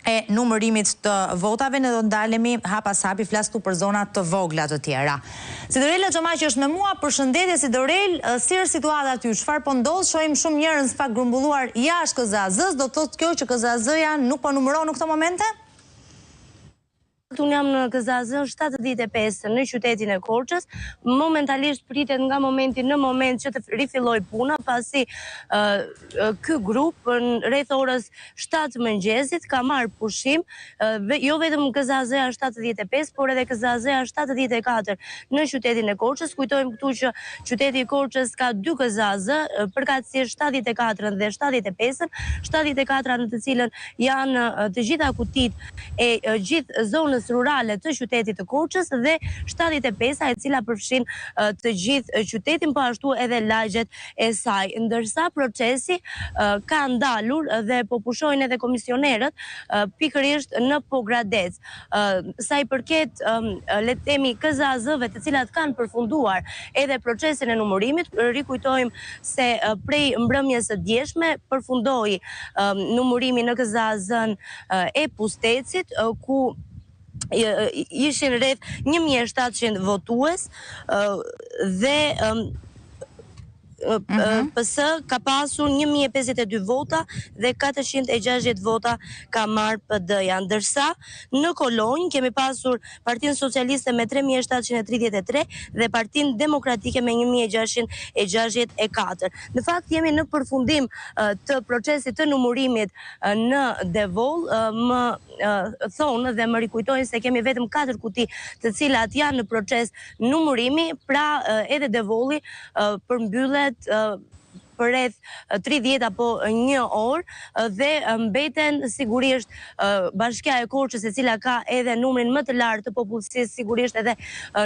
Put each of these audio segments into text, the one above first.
e numërimit të votave, ne do ndalemi hap pas hapi, flas këtu për zonat të vogla të tjera. Sidorela Xhamaqi është me mua. Përshëndetje Sidorel, si është situata aty? Çfarë po ndodh? Shohim shumë njerëz pak grumbulluar jashtë KZAZ-s, do thotë kjo që KZAZ-ja nuk po numëron në këto momente? Unë jam në KZAZ 75 në qytetin e Korçës. Momentalisht pritet nga momenti në moment që të rifilloj puna, pasi ky grup rreth orës 7 mëngjesit ka marrë pushim, jo vetëm KZAZ 75, por edhe KZAZ 74 në qytetin e Korçës. Kujtojmë këtu që qyteti i Korçës ka 2 KZAZ, përkatësisht 74 dhe 75, 74 në të cilën janë të gjitha kutit e gjithë zonës rurale të qytetit të Korçës dhe 75 e cila përfshin të gjithë qytetin, po ashtu edhe lagjet e saj. Ndërsa procesi ka ndalur dhe po pushojnë edhe komisionerët pikërisht në Pogradec. Sa i përket le të themi KZAZ-ve të cilat kanë përfunduar edhe procesin e numërimit, rikujtojmë se prej mbrëmjes së djeshme përfundoi numërimi në KZAZ-n e Pustecit, ku ishin rreth 1700 votues dhe PS ka pasur 1052 vota dhe 460 vota ka marrë PD-ja, ndërsa në Kolonjë kemi pasur Partinë Socialiste me 3733 dhe Partinë Demokratike me 1664. Në fakt jemi në përfundim të procesit të numërimit në Devoll. Më thonë dhe më rikujtojnë se kemi vetëm 4 kuti të cilat janë në proces numërimi, pra edhe Devolli përmbyllet për rreth 30 apo 1 orë dhe mbeten sigurisht Bashkia e Korçës, e cila ka edhe numrin më të lartë të popullsisë, sigurisht edhe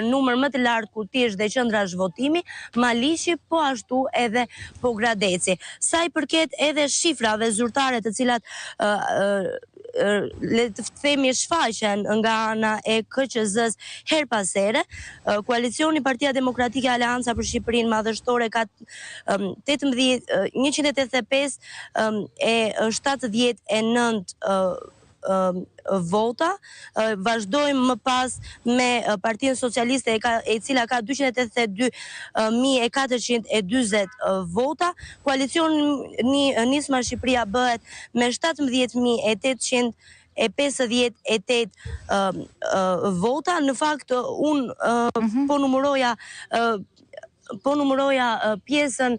numër më të lartë kutish dhe qendrash votimi, Maliqi, po ashtu edhe Pogradeci. Sa i përket edhe shifrave zyrtare të cilat le të themi shfaqen nga ana e KQZ-s her pas here, koalicioni Partia Demokratike Aleanca për Shqipërinë Madhështore ka 185 e 79 vota. Vazhdojmë më pas me Partinë Socialiste e cila ka 282.420 vota. Koalicioni Nisma Shqipëria bëhet me 17.858 vota. Në fakt unë po numëroja pjesën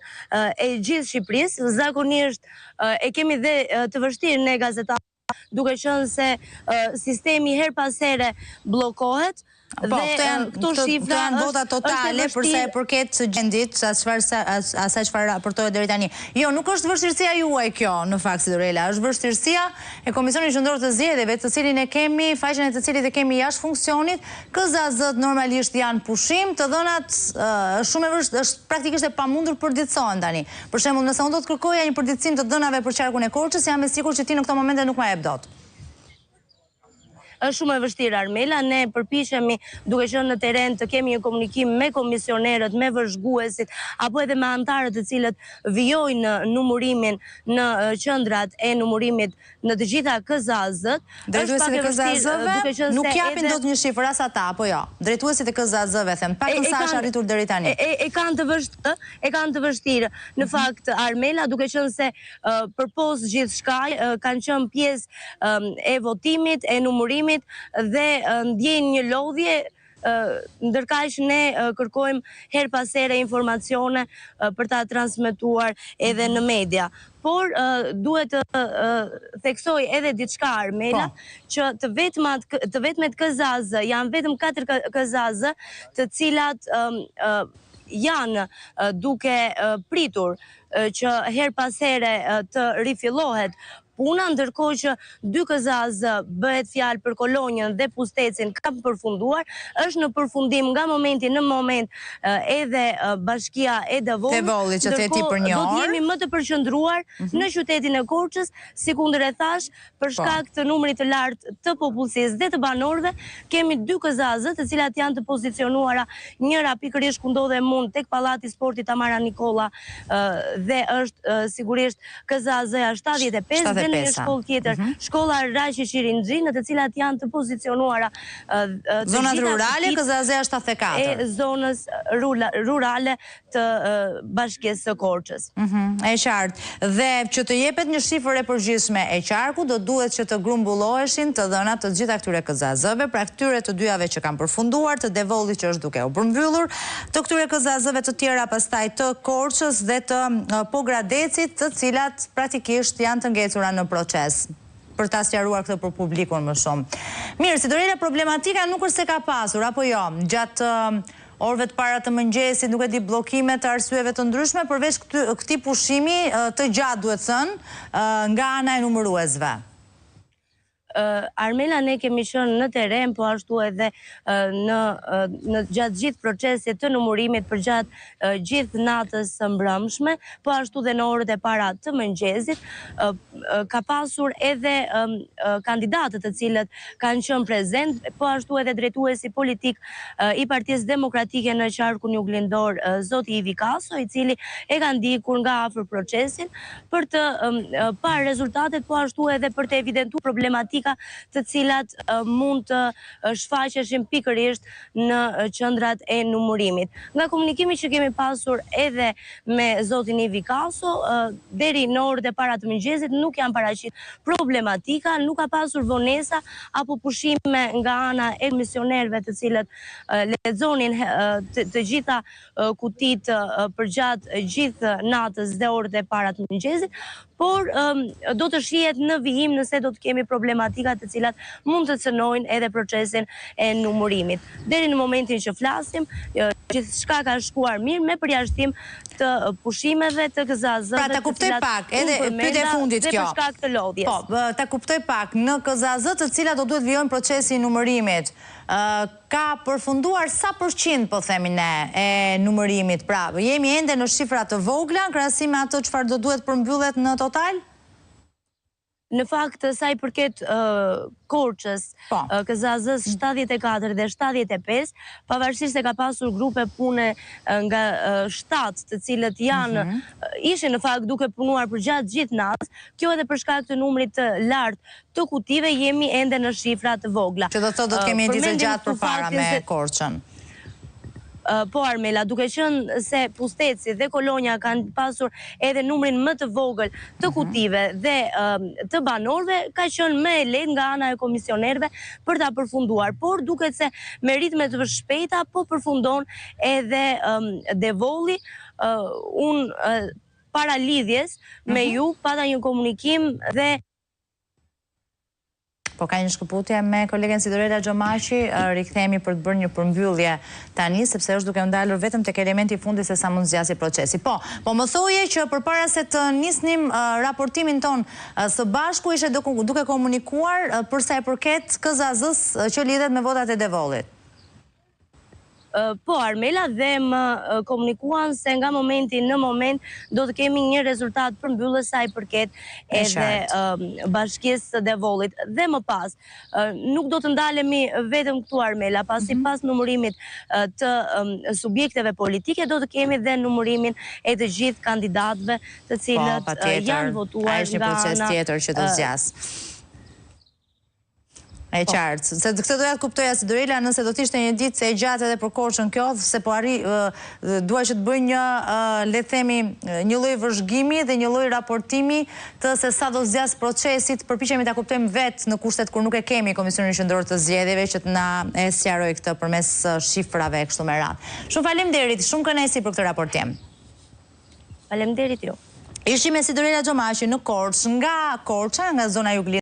e gjithë Shqipërisë. Zakonisht e kemi dhe të vështirë ne gazetarë, duke qenë se sistemi her pas here bllokohet. Po, këto janë vota totale përsa e përket së gjendit, asaj çfarë raportohet deri tani. Jo, nuk është vështirësia juaj kjo, në fakt, Sidorela, është vështirësia e Komisionit Qendror të Zgjedhjeve, të cilin e kemi, faqen e të cilit e kemi jashtë funksionit. KZAZ-t normalisht janë pushim, të dhënat shumë e vështirë, është praktikisht e pamundur përditësohen tani. Për shembull, nëse unë do të kërkoja një përditësim të dhënave për qarkun e Korçës, jam e sigurt që ti në këto momente nuk ma jep dot. Është shumë e vështirë, Armela. Ne përpiqemi, duke qenë në terren, të kemi një komunikim me komisionerët, me vëzhguesit, apo edhe me anëtarët të cilët vijojnë numërimin në qendrat e numërimit në të gjitha KZAZ-t. Drejtuesit e KZAZ-ve nuk japin dot një shifër as ata, apo jo? Drejtuesit e KZAZ-ve them, pakën sa është arritur deri tani. E kanë të vështirë. Në fakt, Armela, duke qenë se përpos gjithçka kanë qenë pjesë e votimit, e numërimit dhe ndjejnë një lodhje, ndërkaq ne kërkojmë her pas here informacione për ta transmetuar edhe në media. Por duhet të theksoj edhe diçka, Armela, që të vetmet KZAZ janë vetëm 4 KZAZ të cilat janë duke pritur që her pas here të rifillohet puna, ndërkohë që 2 KZAZ bëhet fjalë për Kolonjën dhe Pustecin ka përfunduar, është në përfundim nga momenti në moment edhe Bashkia e Devollit që theti për një orë. Do të jemi më të përqendruar në qytetin e Korçës, sikundër e thash, për shkak të numrit të lartë të popullsisë dhe të banorëve, kemi 2 KZAZ të cilat janë të pozicionuara, njëra pikërisht ku ndodhem unë tek Pallati i Sportit Tamara Nikolla dhe është sigurisht KZAZ-ja 75 dhe në një shkollë tjetër, shkolla Raqi Qirinxhi, në të cilat janë të pozicionuara zonat rurale, KZAZ 74. E zonës rurale të bashkisë së Korçës. E qartë. Dhe që të jepet një shifër e përgjithshme e qarku, do duhet që të grumbulloheshin të dhënat të gjitha këtyre KZAZ-ve, pra këtyre të dyjave që kanë përfunduar, të Devollit që është duke u përmbyllur, të këtyre KZAZ-ve të tjera pastaj të Korçës dhe të Pogradecit, të cilat praktikisht janë të ngecura në proces, për ta sqaruar këtë për publikun më shumë. Mirë, si Dorela, problematika nuk është se ka pasur, apo jo, gjatë orëve të para të mëngjesit, nuk e di bllokime të arsyeve të ndryshme, përveç këtij pushimi të gjatë, duhet thënë, nga ana e numëruesve. Armela, ne kemi qenë në teren, po ashtu edhe në gjatë gjithë procesit të numërimit për gjatë gjithë natës së mbrëmshme, po ashtu dhe në orët e para të mëngjesit, ka pasur edhe kandidatët të cilët kanë qenë prezent, po ashtu edhe drejtuesi politik i Partisë Demokratike në qarkun juglindor, zoti Ivi Kaso, i cili e ka ndikur nga afër procesin për të parë rezultatet, po ashtu edhe për të evidentuar problematika të cilat mund të shfaqeshin pikërisht në qendrat e numërimit. Nga komunikimi që kemi pasur edhe me zotin Ivi Kaso, deri në orët e para të mëngjesit nuk janë paraqitur problematika, nuk ka pasur vonesa apo pushime nga ana e komisionerëve të cilët lexonin të gjitha kutitë përgjatë gjithë natës dhe orët e para të mëngjesit, por do të shihet në vijim nëse do të kemi problematika të cilat mund të cënojnë edhe procesin e numërimit. Deri në momentin që flasim, gjithçka ka shkuar mirë me përjashtim të pushimeve të KZAZ-ve. Pra ta kuptoj pak, edhe pyetja e fundit kjo. Për shkak të lodhjes. Po, ta kuptoj pak, në KZAZ të cilat do duhet vijojnë procesi i numërimit, ka përfunduar sa përqind, po themi ne, e numërimit? Pra, jemi ende në shifra të vogla, në krahasim me ato çfarë do duhet përmbyllet në total? Në fakt, sa i përket Korçës, KZAZ-s 74 dhe 75, pavarësisht se ka pasur grupe pune nga 7 të cilët ishin në fakt duke punuar për gjatë gjithë natës, kjo edhe për shkak të numrit të lartë të kutive jemi ende në shifra të vogla. Që do të thotë do të kemi një gjatë përpara me Korçën. Po, Armela, duke qenë se Pusteci dhe Kolonja kanë pasur edhe numrin më të vogël të kutive dhe të banorëve, ka qenë më e lehtë nga ana e komisionerëve për ta përfunduar, por duket se me ritme të shpejta po përfundon edhe Devolli. Unë para lidhjes me ju pata një komunikim dhe Po ka një shkëputje me kolegen si Dorela Xhamaqi, rikthehemi për të bërë një përmbyllje tani, sepse është duke ndalur vetëm tek elementi i fundit se sa mund zgjasë procesi. Po më thoje që përpara se të nisnim raportimin ton së bashku, ishe duke komunikuar për sa i përket KZAZ-s që lidhet me votat e Devollit. Po, Armela, dhe më komunikuan se nga momenti në moment do të kemi një rezultat përmbyllës sa i përket edhe bashkisë së Devollit. Dhe më pas, nuk do të ndalemi vetëm këtu, Armela, pasi pas numërimit të subjekteve politike, do të kemi dhe numërimin e të gjithë kandidatëve të cilët janë votuar nga ana. A është një proces tjetër që do zgjasë. E qartë, se këtë doja të kuptoja si Dorela, nëse do t'ishte një ditë se e gjatë edhe për Korçën kjo, se po dua që të bëj një, le të themi, një lloj vëzhgimi dhe një lloj raportimi të se sa do zgjas procesit, përpiqemi ta kuptojmë vetë në kushtet kur nuk e kemi Komisionin Qendror të Zgjedhjeve që të na e sqaroj këtë përmes shifrave kështu me radhë. Shumë faleminderit, shumë kënaqësi për këtë raportim. Faleminderit ju. Ishim me si Dorela Xhamaqi në Korçë, nga Korça, nga zona juglindore.